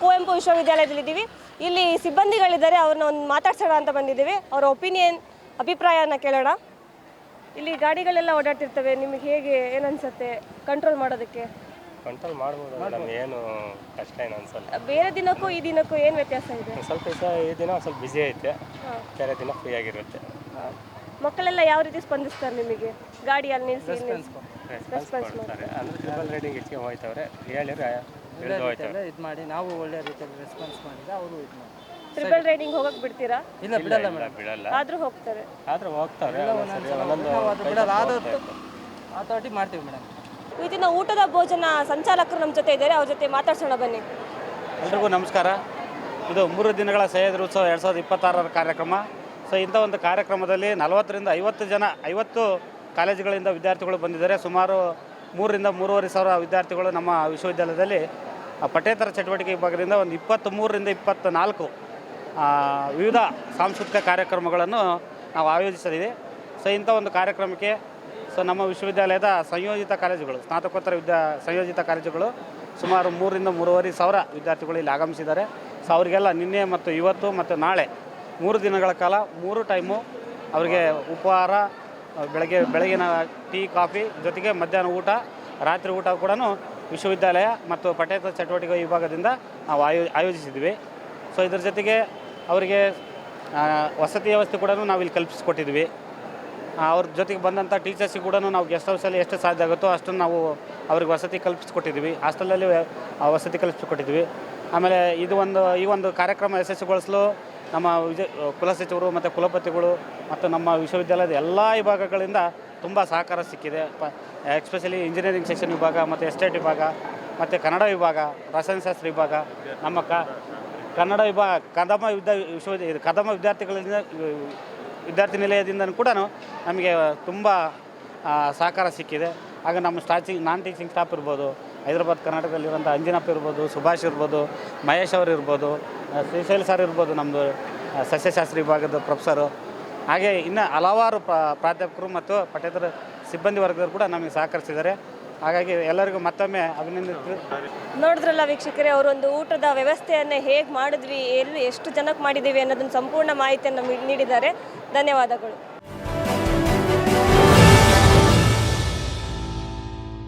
ಕುವೆಂಪು ವಿಶ್ವವಿದ್ಯಾಲಯದಲ್ಲಿದ್ದೀವಿ. ಇಲ್ಲಿ ಸಿಬ್ಬಂದಿಗಳಿದ್ದಾರೆ, ಅವ್ರನ್ನ ಒಂದು ಮಾತಾಡ್ಸೋಣ ಅಂತ ಬಂದಿದ್ದೀವಿ. ಅವರ ಅಭಿಪ್ರಾಯನ ಕೇಳೋಣ. ಇಲ್ಲಿ ಗಾಡಿಗಳೆಲ್ಲ ಓಡಾಡ್ತಿರ್ತವೆ, ನಿಮಗೆ ಹೇಗೆ ಏನನ್ಸುತ್ತೆ ಕಂಟ್ರೋಲ್ ಮಾಡೋದಕ್ಕೆ? ಕಂಟ್ರೋಲ್ ಮಾಡ್ಬೋದು ಮೇಡಮ್, ಏನು ಕಷ್ಟ ಏನು ಅನ್ಸಲ್ಲ. ಬೇರೆ ದಿನಕ್ಕೂ ಈ ದಿನಕ್ಕೂ ಏನು ವ್ಯತ್ಯಾಸ ಇದೆ? ಸ್ವಲ್ಪ ಈ ದಿನ ಸ್ವಲ್ಪ ಬಿಸಿ ಐತೆ, ಬೇರೆ ದಿನ ಫ್ರೀ ಆಗಿರುತ್ತೆ. ಮಕ್ಕಳೆಲ್ಲ ಯಾವ ರೀತಿ ಸ್ಪಂದಿಸ್ತಾರೆ ನಿಮಗೆ? ಗಾಡಿಯಲ್ಲಿ ನಿಲ್ಲಿಸಿ ರೆಸ್ಪಾನ್ಸ್ ಕೊಡ್ತಾರೆ. ಅಂದರೆ ಟ್ರಿಬಲ್ ರೈಡಿಂಗ್ ಹೆಚ್ಚಿಗೆ ಹೋಯ್ತವ್ರೆ, ಹೇಳಿದ್ರೆ ಇದು ಮಾಡಿ ನಾವು ಒಳ್ಳೆ ರೀತಿಯಲ್ಲಿ ರೆಸ್ಪಾನ್ಸ್ ಮಾಡಿದ್ರೆ ಅವರು ಇದು ಮಾಡಿ. ಟ್ರಿಬಲ್ ರೈಡಿಂಗ್ ಹೋಗಕ್ಕೆ ಬಿಡ್ತೀರಾ? ಇಲ್ಲ ಬಿಡಲ್ಲ ಬಿಡಲ್ಲ, ಆದರೂ ಹೋಗ್ತಾರೆ. ಆದರೂ ಹೋಗ್ತಾರೆ. ಅಥಾರಿಟಿ ಮಾಡ್ತೀವಿ ಮೇಡಮ್. ಈ ದಿನ ಊಟದ ಭೋಜನ ಸಂಚಾಲಕರು ನಮ್ಮ ಜೊತೆ ಇದ್ದಾರೆ, ಅವ್ರ ಜೊತೆ ಮಾತಾಡ್ಸೋಣ ಬನ್ನಿ. ಎಲ್ರಿಗೂ ನಮಸ್ಕಾರ. ಇದು 3 ದಿನಗಳ ಸಹ್ಯಾದ್ರಿ ಉತ್ಸವ 2026 ಕಾರ್ಯಕ್ರಮ. ಸೊ ಇಂಥ ಒಂದು ಕಾರ್ಯಕ್ರಮದಲ್ಲಿ 40ರಿಂದ 50 ಕಾಲೇಜುಗಳಿಂದ ವಿದ್ಯಾರ್ಥಿಗಳು ಬಂದಿದ್ದಾರೆ. ಸುಮಾರು 3ರಿಂದ 3,500 ವಿದ್ಯಾರ್ಥಿಗಳು ನಮ್ಮ ವಿಶ್ವವಿದ್ಯಾಲಯದಲ್ಲಿ ಪಠ್ಯೇತರ ಚಟುವಟಿಕೆ ವಿಭಾಗದಿಂದ ಒಂದು 23ರಿಂದ 24 ವಿವಿಧ ಸಾಂಸ್ಕೃತಿಕ ಕಾರ್ಯಕ್ರಮಗಳನ್ನು ನಾವು ಆಯೋಜಿಸಿದ್ದೀವಿ. ಸೊ ಇಂಥ ಒಂದು ಕಾರ್ಯಕ್ರಮಕ್ಕೆ ನಮ್ಮ ವಿಶ್ವವಿದ್ಯಾಲಯದ ಸಂಯೋಜಿತ ಕಾಲೇಜುಗಳು, ಸ್ನಾತಕೋತ್ತರ ಸಂಯೋಜಿತ ಕಾಲೇಜುಗಳು ಸುಮಾರು 3ರಿಂದ 3,500 ವಿದ್ಯಾರ್ಥಿಗಳು ಇಲ್ಲಿ ಆಗಮಿಸಿದ್ದಾರೆ. ಸೊ ಅವರಿಗೆಲ್ಲ ನಿನ್ನೆ ಮತ್ತು ಇವತ್ತು ಮತ್ತು ನಾಳೆ 3 ದಿನಗಳ ಕಾಲ 3 ಟೈಮು ಅವರಿಗೆ ಉಪಹಾರ, ಬೆಳಗಿನ ಟೀ ಕಾಫಿ ಜೊತೆಗೆ ಮಧ್ಯಾಹ್ನ ಊಟ, ರಾತ್ರಿ ಊಟ ಕೂಡ ವಿಶ್ವವಿದ್ಯಾಲಯ ಮತ್ತು ಪಠ್ಯೇತರ ಚಟುವಟಿಕೆ ವಿಭಾಗದಿಂದ ನಾವು ಆಯೋಜಿಸಿದ್ವಿ. ಸೊ ಇದ್ರ ಜೊತೆಗೆ ಅವರಿಗೆ ವಸತಿ ವ್ಯವಸ್ಥೆ ಕೂಡ ನಾವು ಇಲ್ಲಿ ಕಲ್ಪಿಸಿಕೊಟ್ಟಿದ್ವಿ. ಅವ್ರ ಜೊತೆಗೆ ಬಂದಂಥ ಟೀಚರ್ಸಿಗೆ ಕೂಡ ನಾವು ಗೆಸ್ಟ್ ಹೌಸಲ್ಲಿ ಎಷ್ಟು ಸಾಧ್ಯ ಆಗುತ್ತೋ ಅಷ್ಟನ್ನು ನಾವು ಅವ್ರಿಗೆ ವಸತಿ ಕಲ್ಪಿಸ್ಕೊಟ್ಟಿದ್ವಿ, ಹಾಸ್ಟೆಲಲ್ಲಿ ವಸತಿ ಕಲ್ಪಿಸ್ಕೊಟ್ಟಿದ್ವಿ. ಆಮೇಲೆ ಈ ಒಂದು ಕಾರ್ಯಕ್ರಮ ಯಶಸ್ವಿಗೊಳಿಸಲು ನಮ್ಮ ಕುಲಸಚಿವರು ಮತ್ತು ಕುಲಪತಿಗಳು ಮತ್ತು ನಮ್ಮ ವಿಶ್ವವಿದ್ಯಾಲಯದ ಎಲ್ಲ ವಿಭಾಗಗಳಿಂದ ತುಂಬ ಸಹಕಾರ ಸಿಕ್ಕಿದೆ. ಎಸ್ಪೆಷಲಿ ಇಂಜಿನಿಯರಿಂಗ್ ಸೆಕ್ಷನ್ ವಿಭಾಗ ಮತ್ತು ಎಸ್ಟೇಟ್ ವಿಭಾಗ ಮತ್ತು ಕನ್ನಡ ವಿಭಾಗ, ರಸಾಯನಶಾಸ್ತ್ರ ವಿಭಾಗ, ನಮ್ಮ ಕನ್ನಡ ವಿಭಾಗ ಕದಮ ವಿದ್ಯಾರ್ಥಿ ನಿಲಯದಿಂದ ಕೂಡ ನಮಗೆ ತುಂಬ ಸಹಕಾರ ಸಿಕ್ಕಿದೆ. ಆಗ ನಮ್ಮ ನಾನ್ ಟೀಚಿಂಗ್ ಸ್ಟಾಫ್ ಇರ್ಬೋದು, ಹೈದರಾಬಾದ್ ಕರ್ನಾಟಕದಲ್ಲಿರುವಂಥ ಅಂಜಿನಪ್ಪ ಇರ್ಬೋದು, ಸುಭಾಷ್ ಇರ್ಬೋದು, ಮಹೇಶ್ ಅವರು ಇರ್ಬೋದು, ಶ್ರೀಶೈಲ್ ಸರ್ ಇರ್ಬೋದು, ನಮ್ಮದು ಸಸ್ಯಶಾಸ್ತ್ರ ವಿಭಾಗದ ಪ್ರೊಫೆಸರು, ಹಾಗೆ ಇನ್ನು ಹಲವಾರು ಪ್ರಾಧ್ಯಾಪಕರು ಮತ್ತು ಪಠ್ಯೇತರ ಸಿಬ್ಬಂದಿ ವರ್ಗದವರು ಕೂಡ ನಮಗೆ ಸಹಕರಿಸಿದ್ದಾರೆ. ಹಾಗಾಗಿ ಎಲ್ಲರಿಗೂ ಮತ್ತೊಮ್ಮೆ ಅಭಿನಂದಿಸ್ತೀವಿ. ನೋಡಿದ್ರಲ್ಲ ವೀಕ್ಷಕರೇ, ಅವರೊಂದು ಊಟದ ವ್ಯವಸ್ಥೆಯನ್ನು ಹೇಗೆ ಮಾಡಿದ್ವಿ, ಎಷ್ಟು ಜನಕ್ಕೆ ಮಾಡಿದ್ದೀವಿ ಅನ್ನೋದನ್ನು ಸಂಪೂರ್ಣ ಮಾಹಿತಿಯನ್ನು ನಮಗೆ ನೀಡಿದ್ದಾರೆ. ಧನ್ಯವಾದಗಳು.